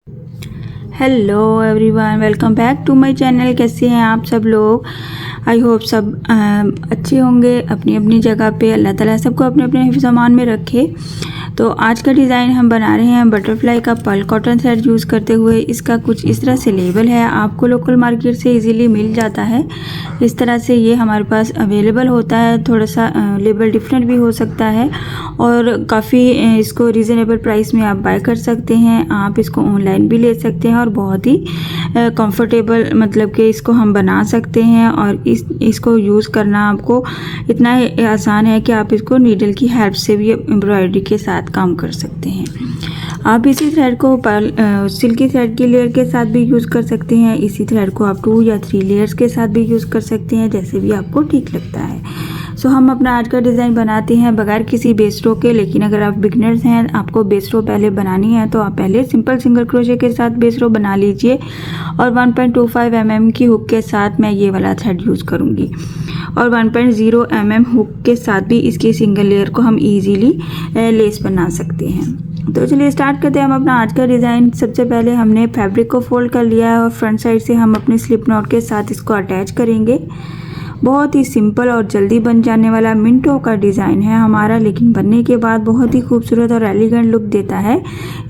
Hello everyone, welcome back to my channel. कैसे हैं आप सब लोग? आई होप सब अच्छे होंगे अपनी अपनी जगह पे। अल्लाह ताला सबको अपने अपने हिफ्ज़ अमान में रखे। तो आज का डिज़ाइन हम बना रहे हैं बटरफ्लाई का पर्ल कॉटन थ्रेड यूज़ करते हुए। इसका कुछ इस तरह से लेबल है, आपको लोकल मार्केट से इजीली मिल जाता है। इस तरह से ये हमारे पास अवेलेबल होता है। थोड़ा सा लेबल डिफरेंट भी हो सकता है और काफ़ी इसको रीज़नेबल प्राइस में आप बाय कर सकते हैं। आप इसको ऑनलाइन भी ले सकते हैं और बहुत ही कंफर्टेबल, मतलब कि इसको हम बना सकते हैं। और इसको यूज़ करना आपको इतना आसान है कि आप इसको नीडल की हेल्प से भी एम्ब्रॉयडरी के साथ काम कर सकते हैं। आप इसी थ्रेड को सिल्की थ्रेड की लेयर के साथ भी यूज़ कर सकते हैं। इसी थ्रेड को आप 2 या 3 लेयर्स के साथ भी यूज़ कर सकते हैं, जैसे भी आपको ठीक लगता है। सो हम अपना आज का डिज़ाइन बनाते हैं बगैर किसी बेस रो के। लेकिन अगर आप बिगनर्स हैं, आपको बेस रो पहले बनानी है, तो आप पहले सिंपल सिंगल क्रोशे के साथ बेस रो बना लीजिए। और 1.25 mm की हुक के साथ मैं ये वाला थ्रेड यूज़ करूँगी। और 1.0 mm हुक के साथ भी इसकी सिंगल लेयर को हम इजीली लेस बना सकते हैं। तो चलिए स्टार्ट करते हैं हम अपना आज का डिज़ाइन। सबसे पहले हमने फैब्रिक को फोल्ड कर लिया है और फ्रंट साइड से हम अपने स्लिप नॉट के साथ इसको अटैच करेंगे। बहुत ही सिंपल और जल्दी बन जाने वाला मिनटों का डिज़ाइन है हमारा, लेकिन बनने के बाद बहुत ही खूबसूरत और एलिगेंट लुक देता है।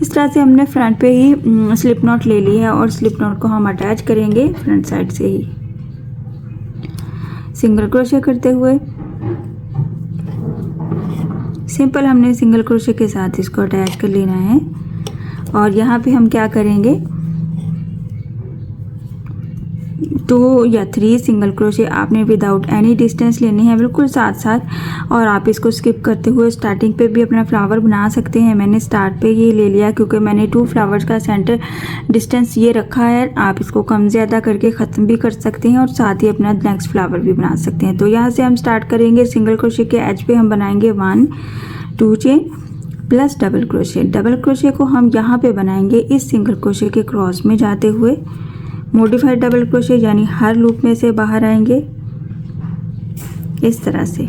इस तरह से हमने फ्रंट पे ही स्लिप नॉट ले ली है और स्लिप नॉट को हम अटैच करेंगे फ्रंट साइड से ही सिंगल क्रोशे करते हुए। सिंपल हमने सिंगल क्रोशे के साथ इसको अटैच कर लेना है। और यहाँ पे हम क्या करेंगे, 2 या 3 सिंगल क्रोशे आपने विदाउट एनी डिस्टेंस लेनी है, बिल्कुल साथ साथ। और आप इसको स्किप करते हुए स्टार्टिंग पे भी अपना फ्लावर बना सकते हैं। मैंने स्टार्ट पे ये ले लिया क्योंकि मैंने 2 फ्लावर्स का सेंटर डिस्टेंस ये रखा है। आप इसको कम ज़्यादा करके ख़त्म भी कर सकते हैं और साथ ही अपना नेक्स्ट फ्लावर भी बना सकते हैं। तो यहाँ से हम स्टार्ट करेंगे। सिंगल क्रोशे के एज पे हम बनाएंगे 1 2 chain plus double crochet. Double crochet को हम यहाँ पे बनाएंगे इस सिंगल क्रोशे के क्रॉस में जाते हुए मॉडिफाइड डबल क्रोशे, यानी हर लूप में से बाहर आएंगे इस तरह से।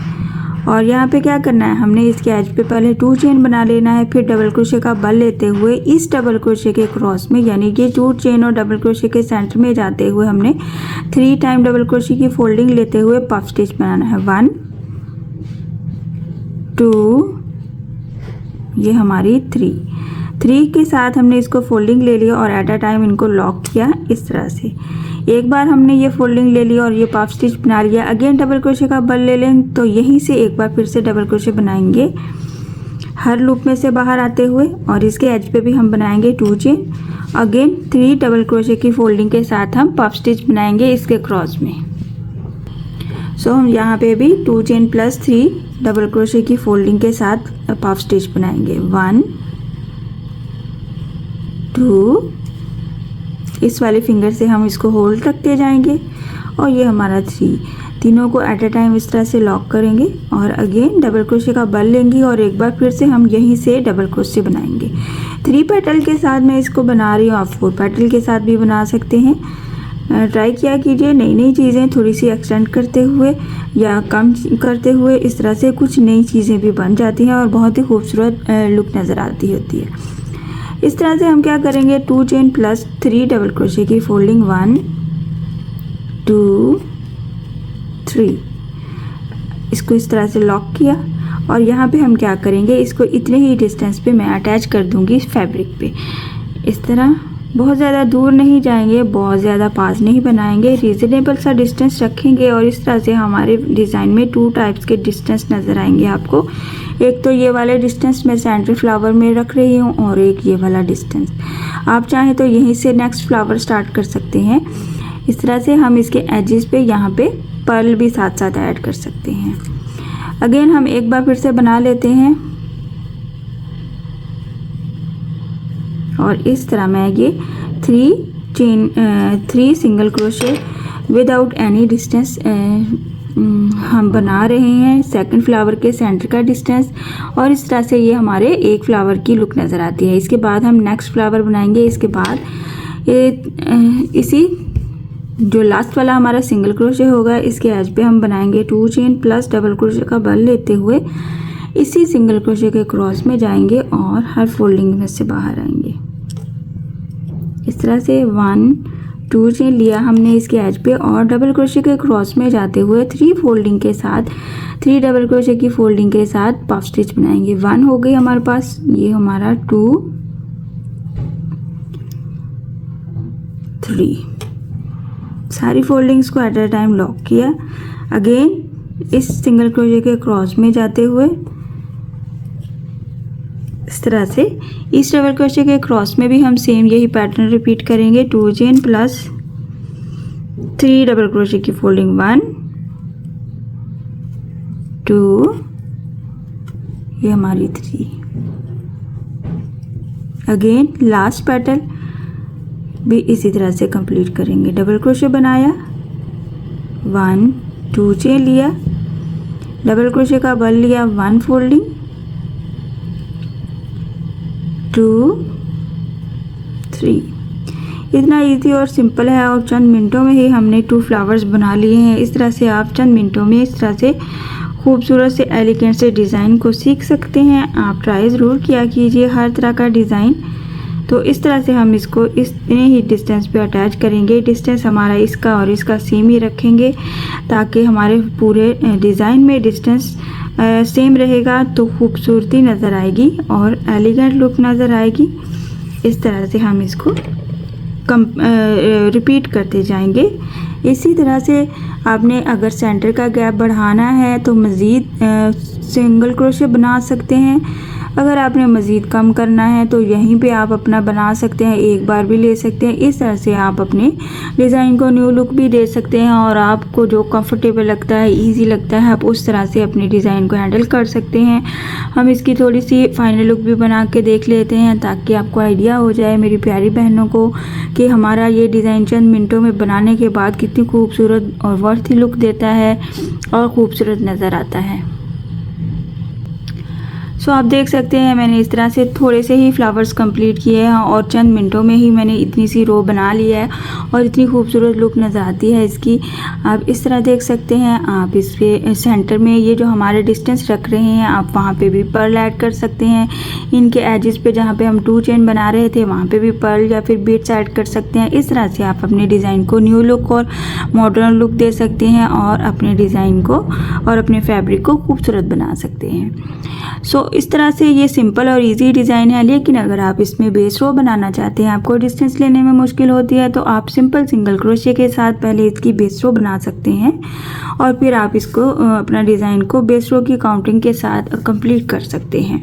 और यहाँ पे क्या करना है, हमने इसके एज पे पहले 2 चेन बना लेना है। फिर डबल क्रोशे का बल लेते हुए इस डबल क्रोशे के क्रॉस में, यानी कि 2 चेन और डबल क्रोशे के सेंटर में जाते हुए हमने 3 टाइम डबल क्रोशे की फोल्डिंग लेते हुए पफ स्टिच बनाना है। 1 2, ये हमारी 3 के साथ हमने इसको फोल्डिंग ले लिया और एट अ टाइम इनको लॉक किया इस तरह से। एक बार हमने ये फोल्डिंग ले लिया और ये पफ स्टिच बना लिया। अगेन डबल क्रोशे का बल ले लें, तो यहीं से एक बार फिर से डबल क्रोशे बनाएंगे हर लूप में से बाहर आते हुए। और इसके एज पे भी हम बनाएंगे 2 चेन, अगेन 3 डबल क्रोशे की फोल्डिंग के साथ हम पफ स्टिच बनाएंगे इसके क्रॉस में। सो हम यहाँ पे भी 2 चेन प्लस 3 डबल क्रोशे की फोल्डिंग के साथ पफ स्टिच बनाएंगे। 1 2, इस वाले फिंगर से हम इसको होल्ड रखते जाएंगे। और ये हमारा 3, तीनों को एट अ टाइम इस तरह से लॉक करेंगे और अगेन डबल क्रोशे का बल लेंगे और एक बार फिर से हम यहीं से डबल क्रोशे बनाएंगे। 3 पेटल के साथ मैं इसको बना रही हूँ, आप 4 पेटल के साथ भी बना सकते हैं। ट्राई किया कीजिए नई नई चीज़ें थोड़ी सी एक्सटेंड करते हुए या कम करते हुए। इस तरह से कुछ नई चीज़ें भी बन जाती हैं और बहुत ही खूबसूरत लुक नज़र आती होती है। इस तरह से हम क्या करेंगे, 2 चेन प्लस 3 डबल क्रोशे की फोल्डिंग 1 2 3, इसको इस तरह से लॉक किया। और यहाँ पे हम क्या करेंगे, इसको इतने ही डिस्टेंस पे मैं अटैच कर दूँगी फैब्रिक पे। इस तरह बहुत ज़्यादा दूर नहीं जाएंगे, बहुत ज़्यादा पास नहीं बनाएंगे, रीज़नेबल सा डिस्टेंस रखेंगे। और इस तरह से हमारे डिज़ाइन में 2 टाइप्स के डिस्टेंस नज़र आएंगे आपको। एक तो ये वाले डिस्टेंस मैं सेंटर फ्लावर में रख रही हूँ और एक ये वाला डिस्टेंस। आप चाहें तो यहीं से नेक्स्ट फ्लावर स्टार्ट कर सकते हैं। इस तरह से हम इसके एजेस पे यहाँ पे पर्ल भी साथ साथ ऐड कर सकते हैं। अगेन हम एक बार फिर से बना लेते हैं और इस तरह मैं ये 3 single crochet without any distance हम बना रहे हैं, सेकंड फ्लावर के सेंटर का डिस्टेंस। और इस तरह से ये हमारे एक फ्लावर की लुक नज़र आती है। इसके बाद हम नेक्स्ट फ्लावर बनाएंगे। इसके बाद इसी जो लास्ट वाला हमारा सिंगल क्रोशे होगा, इसके एज पे हम बनाएंगे 2 चेन प्लस डबल क्रोशे का बल लेते हुए इसी सिंगल क्रोशे के क्रॉस में जाएंगे और हर फोल्डिंग में से बाहर आएंगे। इस तरह से 1 2 चेन लिया हमने इसके एज पे और डबल क्रोशे के क्रॉस में जाते हुए 3 फोल्डिंग के साथ 3 डबल क्रोशे की फोल्डिंग के साथ पफ स्टिच बनाएंगे। 1 हो गई हमारे पास, ये हमारा 2 3 सारी फोल्डिंग्स को एट अ टाइम लॉक किया। अगेन इस सिंगल क्रोशे के क्रॉस में जाते हुए इस तरह से इस डबल क्रोशे के क्रॉस में भी हम सेम यही पैटर्न रिपीट करेंगे। 2 चेन प्लस 3 डबल क्रोशे की फोल्डिंग 1 2, ये हमारी 3। अगेन लास्ट पैटर्न भी इसी तरह से कंप्लीट करेंगे। डबल क्रोशे बनाया, 1 2 चेन लिया, डबल क्रोशे का बल लिया, 1 फोल्डिंग 2 3। इतना इजी और सिंपल है और चंद मिनटों में ही हमने 2 फ्लावर्स बना लिए हैं। इस तरह से आप चंद मिनटों में इस तरह से खूबसूरत से एलिगेंट से डिज़ाइन को सीख सकते हैं। आप ट्राई ज़रूर किया कीजिए हर तरह का डिज़ाइन। तो इस तरह से हम इसको इतने ही डिस्टेंस पे अटैच करेंगे। डिस्टेंस हमारा इसका और इसका सेम ही रखेंगे ताकि हमारे पूरे डिज़ाइन में डिस्टेंस सेम रहेगा तो खूबसूरती नज़र आएगी और एलिगेंट लुक नज़र आएगी। इस तरह से हम इसको रिपीट करते जाएंगे। इसी तरह से आपने अगर सेंटर का गैप बढ़ाना है तो मज़ीद सिंगल क्रोशे बना सकते हैं। अगर आपने मज़ीद कम करना है तो यहीं पे आप अपना बना सकते हैं, एक बार भी ले सकते हैं। इस तरह से आप अपने डिज़ाइन को न्यू लुक भी दे सकते हैं और आपको जो कंफर्टेबल लगता है, इजी लगता है, आप उस तरह से अपने डिज़ाइन को हैंडल कर सकते हैं। हम इसकी थोड़ी सी फाइनल लुक भी बना के देख लेते हैं ताकि आपको आइडिया हो जाए मेरी प्यारी बहनों को कि हमारा ये डिज़ाइन चंद मिनटों में बनाने के बाद कितनी खूबसूरत और वर्थी लुक देता है और ख़ूबसूरत नज़र आता है। सो आप देख सकते हैं मैंने इस तरह से थोड़े से ही फ्लावर्स कंप्लीट किए हैं और चंद मिनटों में ही मैंने इतनी सी रो बना ली है और इतनी खूबसूरत लुक नज़र आती है इसकी। आप इस तरह देख सकते हैं। आप इस पे सेंटर में ये जो हमारे डिस्टेंस रख रहे हैं आप वहाँ पे भी पर्ल ऐड कर सकते हैं। इनके एजेस पे जहाँ पे हम 2 चेन बना रहे थे वहाँ पे भी पर्ल या फिर बीट्स ऐड कर सकते हैं। इस तरह से आप अपने डिज़ाइन को न्यू लुक और मॉडर्न लुक दे सकते हैं और अपने डिज़ाइन को और अपने फैब्रिक को खूबसूरत बना सकते हैं। सो इस तरह से ये सिंपल और इजी डिज़ाइन है। लेकिन अगर आप इसमें बेस रो बनाना चाहते हैं, आपको डिस्टेंस लेने में मुश्किल होती है, तो आप सिंपल सिंगल क्रोशे के साथ पहले इसकी बेस रो बना सकते हैं और फिर आप इसको अपना डिज़ाइन को बेस रो की काउंटिंग के साथ कंप्लीट कर सकते हैं।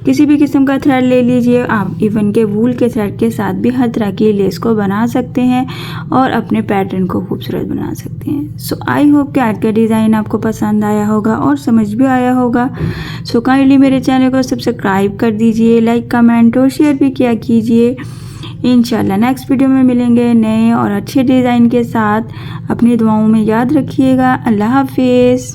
किसी भी किस्म का थ्रेड ले लीजिए, आप इवन के वूल के थ्रेड के साथ भी हर तरह की लेस को बना सकते हैं और अपने पैटर्न को खूबसूरत बना सकते हैं। सो आई होप कि आज का डिज़ाइन आपको पसंद आया होगा और समझ भी आया होगा। सो काइंडली मेरे चैनल को सब्सक्राइब कर दीजिए, लाइक कमेंट और शेयर भी किया कीजिए। इंशाल्लाह नेक्स्ट वीडियो में मिलेंगे नए और अच्छे डिज़ाइन के साथ। अपनी दुआओं में याद रखिएगा। अल्लाह हाफिज़।